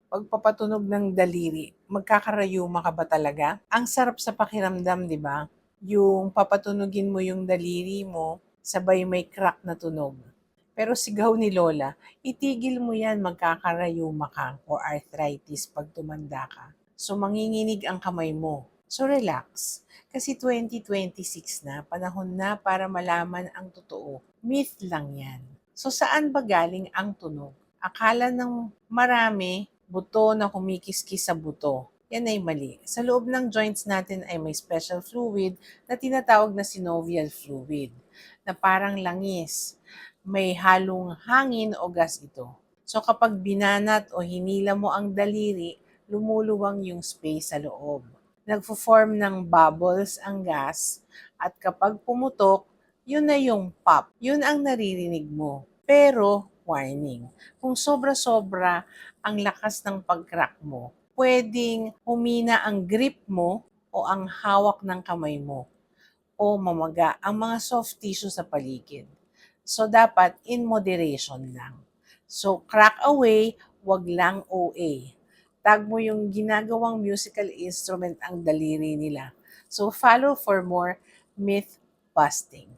pagpapatunog ng daliri, magkakarayuma ka ba talaga? Ang sarap sa pakiramdam, di ba? Yung papatunugin mo yung daliri mo, sabay may crack na tunog. Pero sigaw ni Lola, itigil mo yan, magkakarayuma ka o arthritis pag tumanda ka. So manginginig ang kamay mo. So relax. Kasi 2026 na, panahon na para malaman ang totoo. Myth lang yan. So saan ba galing ang tunog? Akala ng marami, buto na kumikiskis sa buto. Yan ay mali. Sa loob ng joints natin ay may special fluid na tinatawag na synovial fluid, na parang langis. May halong hangin o gas ito. So kapag binanat o hinila mo ang daliri, lumuluwang yung space sa loob. Nagfo-form ng bubbles ang gas at kapag pumutok, yun na yung pop. Yun ang naririnig mo. Pero, warning, kung sobra-sobra ang lakas ng pag-crack mo, pwedeng humina ang grip mo o ang hawak ng kamay mo o mamaga ang mga soft tissue sa paligid. So, dapat in moderation lang. So, crack away, wag lang OA. Tag mo yung ginagawang musical instrument ang daliri nila. So, follow for more myth busting.